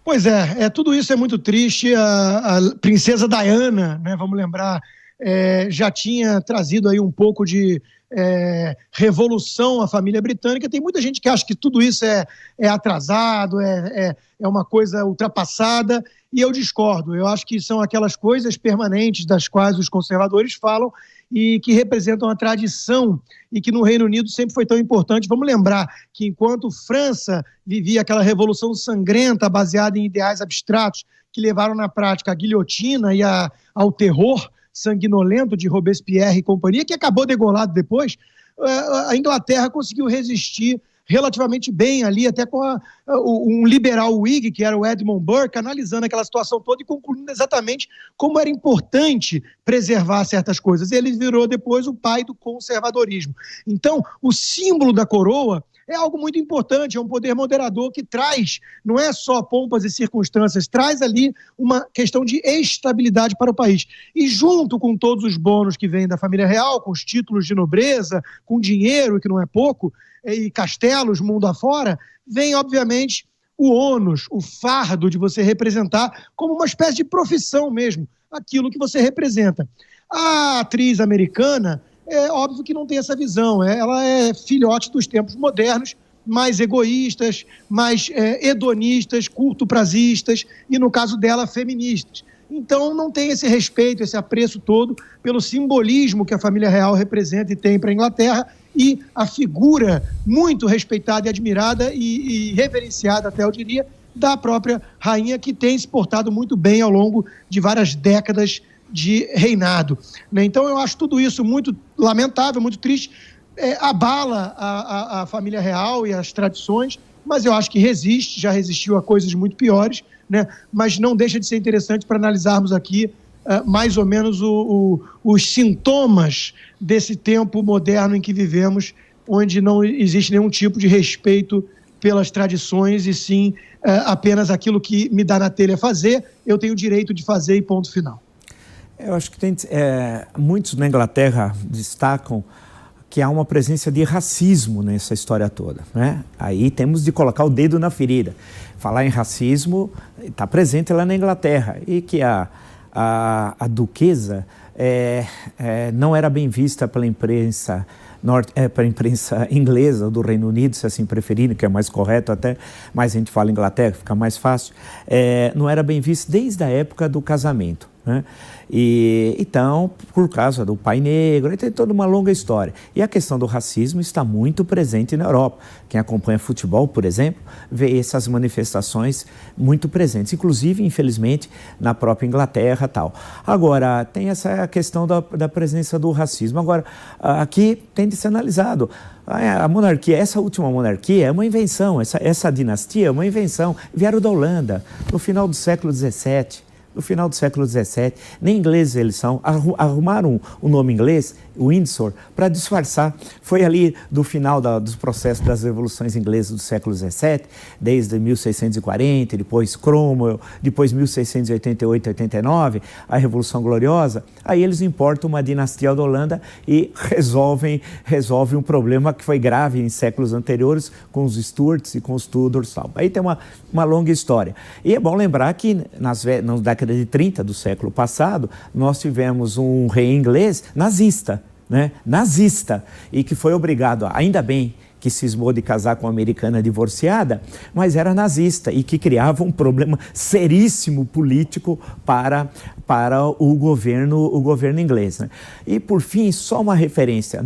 Pois é, tudo isso é muito triste. A princesa Diana, né, vamos lembrar, já tinha trazido aí um pouco de revolução à família britânica. Tem muita gente que acha que tudo isso é atrasado, é uma coisa ultrapassada, e eu discordo. Eu acho que são aquelas coisas permanentes das quais os conservadores falam e que representam a tradição e que no Reino Unido sempre foi tão importante. Vamos lembrar que enquanto França vivia aquela revolução sangrenta baseada em ideais abstratos que levaram na prática à guilhotina e ao terror sanguinolento de Robespierre e companhia, que acabou degolado depois, a Inglaterra conseguiu resistir relativamente bem ali, até com um liberal Whig, que era o Edmund Burke, analisando aquela situação toda e concluindo exatamente como era importante preservar certas coisas. Ele virou depois o pai do conservadorismo. Então, o símbolo da coroa é algo muito importante, é um poder moderador que traz, não é só pompas e circunstâncias, traz ali uma questão de estabilidade para o país. E junto com todos os bônus que vêm da família real, com os títulos de nobreza, com dinheiro, que não é pouco, e castelos mundo afora, vem, obviamente, o ônus, o fardo de você representar como uma espécie de profissão mesmo, aquilo que você representa. A atriz americana, é óbvio que não tem essa visão, ela é filhote dos tempos modernos, mais egoístas, mais hedonistas, curto-prazistas e, no caso dela, feministas. Então, não tem esse respeito, esse apreço todo pelo simbolismo que a família real representa e tem para a Inglaterra e a figura muito respeitada e admirada e reverenciada, até eu diria, da própria rainha, que tem se portado muito bem ao longo de várias décadas de reinado. Então, eu acho tudo isso muito lamentável, muito triste, abala a família real e as tradições, mas eu acho que resiste, já resistiu a coisas muito piores, né? Mas não deixa de ser interessante para analisarmos aqui mais ou menos os sintomas desse tempo moderno em que vivemos, onde não existe nenhum tipo de respeito pelas tradições e sim apenas aquilo que me dá na telha fazer, eu tenho o direito de fazer e ponto final. Eu acho que muitos na Inglaterra destacam que há uma presença de racismo nessa história toda, né? Aí temos de colocar o dedo na ferida. Falar em racismo está presente lá na Inglaterra e que a duquesa não era bem vista pela imprensa para a imprensa inglesa do Reino Unido, se assim preferirem, que é mais correto até, mas a gente fala Inglaterra, fica mais fácil, não era bem vista desde a época do casamento, né? E então, por causa do pai negro, tem toda uma longa história. E a questão do racismo está muito presente na Europa. Quem acompanha futebol, por exemplo, vê essas manifestações muito presentes, inclusive, infelizmente, na própria Inglaterra e tal. Agora, tem essa questão da presença do racismo. Agora, aqui tem de ser analisado. A monarquia, essa última monarquia é uma invenção, essa dinastia é uma invenção. Vieram da Holanda, no final do século XVII. No final do século XVII, nem ingleses eles são, arrumaram o nome inglês, Windsor, para disfarçar. Foi ali do final dos processos das revoluções inglesas do século XVII, desde 1640, depois Cromwell, depois 1688, 89, a Revolução Gloriosa. Aí eles importam uma dinastia da Holanda e resolvem um problema que foi grave em séculos anteriores com os Stuarts e com os Tudors. Tal. Aí tem uma longa história. E é bom lembrar que na década de 30 do século passado, nós tivemos um rei inglês nazista, né? Nazista, e que foi obrigado, ainda bem que cismou de casar com uma americana divorciada, mas era nazista e que criava um problema seríssimo político para o governo inglês, né? E por fim, só uma referência,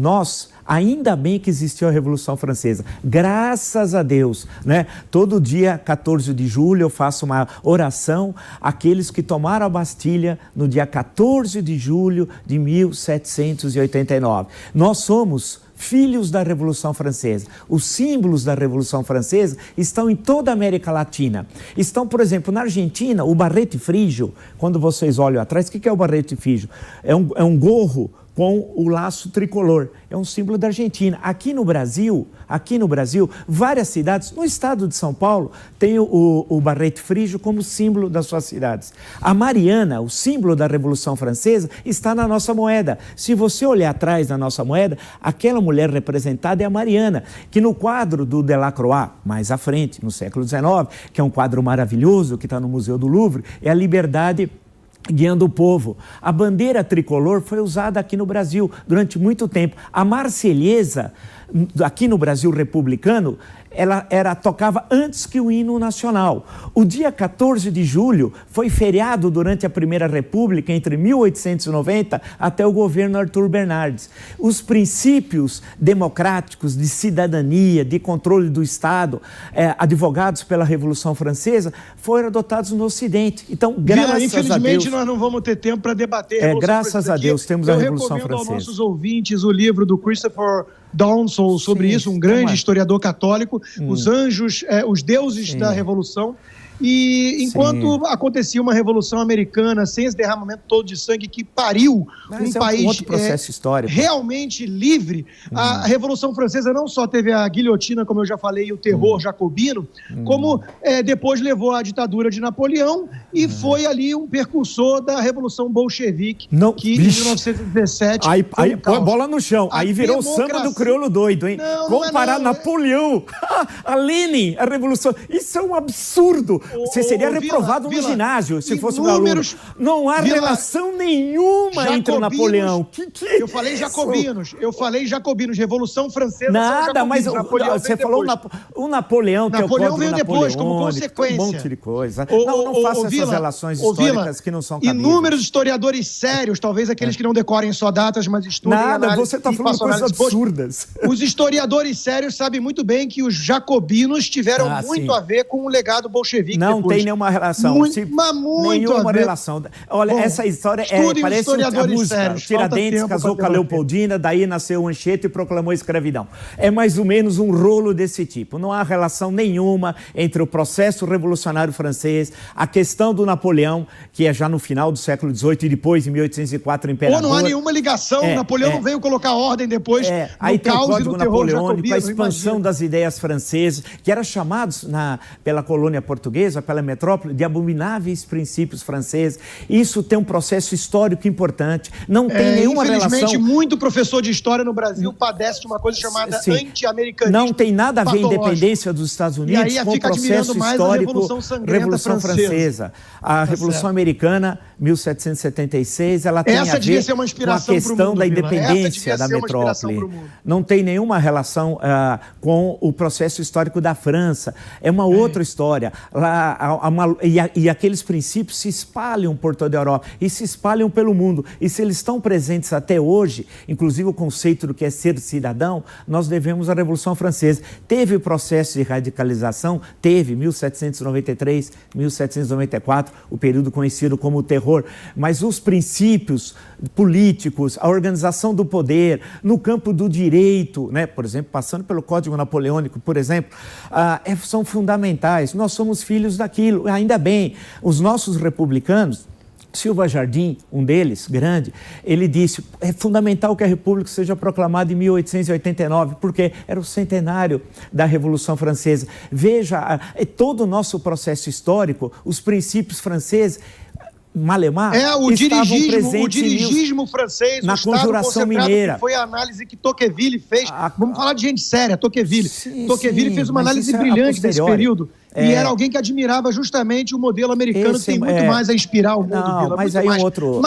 ainda bem que existiu a Revolução Francesa, graças a Deus, né? Todo dia, 14 de julho, eu faço uma oração àqueles que tomaram a Bastilha no dia 14 de julho de 1789. Nós somos filhos da Revolução Francesa. Os símbolos da Revolução Francesa estão em toda a América Latina. Estão, por exemplo, na Argentina, o barrete frígio. Quando vocês olham atrás, o que é o barrete frígio? É um gorro com o laço tricolor. É um símbolo da Argentina. Aqui no Brasil, várias cidades, no estado de São Paulo, tem o barrete frígio como símbolo das suas cidades. A Mariana, o símbolo da Revolução Francesa, está na nossa moeda. Se você olhar atrás da nossa moeda, aquela mulher representada é a Mariana, que no quadro do Delacroix, mais à frente, no século XIX, que é um quadro maravilhoso, que está no Museu do Louvre, é a liberdade guiando o povo. A bandeira tricolor foi usada aqui no Brasil durante muito tempo. A Marselhesa, aqui no Brasil republicano, ela tocava antes que o hino nacional. O dia 14 de julho foi feriado durante a Primeira República, entre 1890 até o governo Arthur Bernardes. Os princípios democráticos de cidadania, de controle do Estado, advogados pela Revolução Francesa, foram adotados no Ocidente. Então, graças a Deus... Infelizmente, nós não vamos ter tempo para debater a Revolução graças a Deus, temos a Revolução Francesa. Eu recomendo aos nossos ouvintes o livro do Christopher Downsall sobre isso, um grande historiador católico, os anjos, os deuses da Revolução. E enquanto acontecia uma Revolução Americana sem esse derramamento todo de sangue que pariu um país outro processo histórico, realmente livre, a Revolução Francesa não só teve a guilhotina, como eu já falei, e o terror jacobino, como depois levou à ditadura de Napoleão e foi ali um precursor da Revolução Bolchevique, que em 1917... Aí põe a bola no chão, aí virou o samba do crioulo doido, hein? Comparar Napoleão, a Lenin, a Revolução, isso é um absurdo. Você seria reprovado no ginásio se fosse um aluno. Não há relação nenhuma entre o Napoleão. Eu falei jacobinos. Revolução Francesa. Nada, mas você falou o Napoleão, que Napoleão veio depois, como consequência. Um monte de coisa. Não faça essas relações históricas que não são cabíveis. Inúmeros historiadores sérios, talvez aqueles que não decorem só datas, mas estudem análise. Você está falando coisas absurdas. Os historiadores sérios sabem muito bem que os jacobinos tiveram muito a ver com o legado bolchevique. Não tem nenhuma relação. Nenhuma relação. Olha, essa história parece a música. Tiradentes casou com a Leopoldina, daí nasceu o Anchieta e proclamou a escravidão. É mais ou menos um rolo desse tipo. Não há relação nenhuma entre o processo revolucionário francês, a questão do Napoleão, que é já no final do século XVIII e depois, em 1804, o imperador. Não há nenhuma ligação. Napoleão não veio colocar ordem depois aí tem o Código Napoleônico, a expansão das ideias francesas, que eram chamados pela colônia portuguesa, pela metrópole, de abomináveis princípios franceses. Isso tem um processo histórico importante. Não tem nenhuma relação... Infelizmente, muito professor de história no Brasil padece de uma coisa chamada anti-americanismo. Não tem nada a ver a independência dos Estados Unidos com o processo histórico Revolução Francesa. A Revolução Americana, 1776, ela tem a ver com a questão da independência da metrópole. Não tem nenhuma relação com o processo histórico da França. É uma outra história. E aqueles princípios se espalham por toda a Europa e se espalham pelo mundo. E se eles estão presentes até hoje, inclusive o conceito do que é ser cidadão, nós devemos à Revolução Francesa. Teve o processo de radicalização, 1793, 1794, o período conhecido como o terror, mas os princípios políticos, a organização do poder, no campo do direito, por exemplo, passando pelo Código Napoleônico, por exemplo, são fundamentais. Nós somos filhos daquilo, ainda bem. Os nossos republicanos, Silva Jardim, um deles, grande, ele disse, é fundamental que a República seja proclamada em 1889, porque era o centenário da Revolução Francesa. Veja, todo o nosso processo histórico, os princípios franceses, Malemar, o dirigismo francês, na Conjuração Mineira. Que foi a análise que Tocqueville fez. Vamos falar de gente séria, Tocqueville. Tocqueville fez uma análise brilhante desse período. E era alguém que admirava justamente o modelo americano, que tem muito mais a inspirar o mundo. Não, mas aí é um outro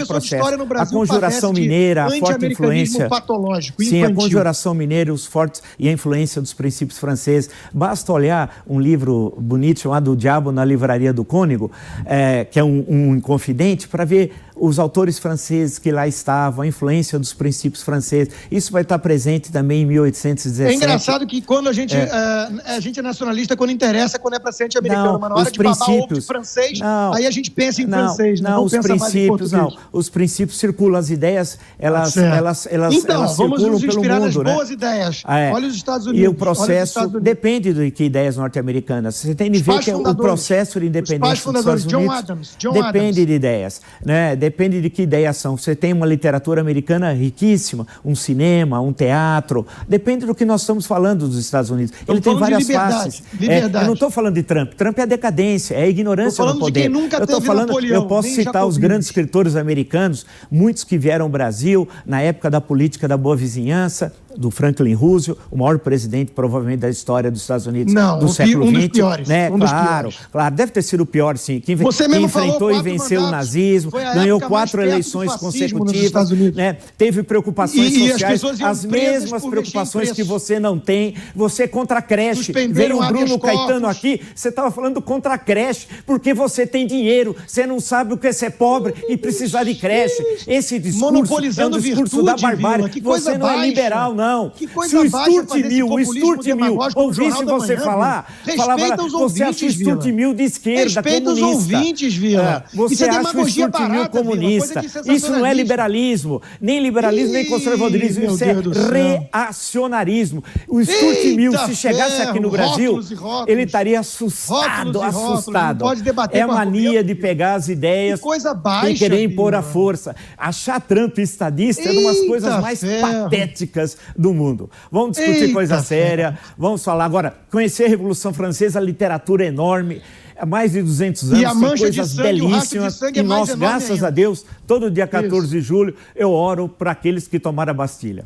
processo. História no Brasil, a Conjuração Mineira, a forte influência... patológico, sim, a Conjuração Mineira, os fortes e a influência dos princípios franceses. Basta olhar um livro bonito chamado O Diabo na Livraria do Cônego, que é um Inconfidente, para ver os autores franceses que lá estavam, a influência dos princípios franceses. Isso vai estar presente também em 1817. É engraçado que quando a gente é nacionalista, quando interessa, quando é para ser anti-americano, mas na hora de babar ovo de francês, aí a gente pensa em francês, não os pensa mais em português. Os princípios circulam, as ideias, elas vamos circulam nos pelo inspirar mundo, nas boas ideias. Olha os Estados Unidos. E o processo depende de que ideias norte-americanas. Você tem de ver que o processo de independência dos Estados Unidos depende de ideias, depende de que ideia são. Você tem uma literatura americana riquíssima, um cinema, um teatro, depende do que nós estamos falando dos Estados Unidos. Ele tem várias faces. Eu não estou falando de Trump. Trump é a decadência, é a ignorância do poder. De quem nunca teve Napoleão, eu posso citar os grandes escritores americanos, muitos que vieram ao Brasil na época da política da boa vizinhança, do Franklin Roosevelt, o maior presidente provavelmente da história dos Estados Unidos do século XX. Dos piores, né? Claro, deve ter sido o pior, sim. Que enfrentou e venceu o nazismo, ganhou 4 eleições consecutivas, né? Teve preocupações sociais, as mesmas preocupações que você não tem. Você contra a creche. Veio o Bruno Caetano aqui, você estava falando contra a creche, porque você tem dinheiro, você não sabe o que é ser pobre e precisar de creche. Esse discurso é um discurso da barbárie. Você não é liberal, não. Se o Sturte-Mil ouvisse você falar, você acha o Sturte-Mil de esquerda, comunista. Respeita os ouvintes, Vila. Você acha o Sturte-Mil comunista. Isso não é liberalismo, nem conservadorismo, isso é reacionarismo. O Sturte-Mil, se chegasse aqui no Brasil, ele estaria assustado. É a mania de pegar as ideias e querer impor a força. Achar Trump estadista é uma das coisas mais patéticas do mundo. Vamos discutir coisa séria, vamos falar agora, conhecer a Revolução Francesa, a literatura enorme, há mais de 200 anos, tem coisas belíssimas, e nós, graças a Deus, todo dia 14 de julho, eu oro para aqueles que tomaram a Bastilha.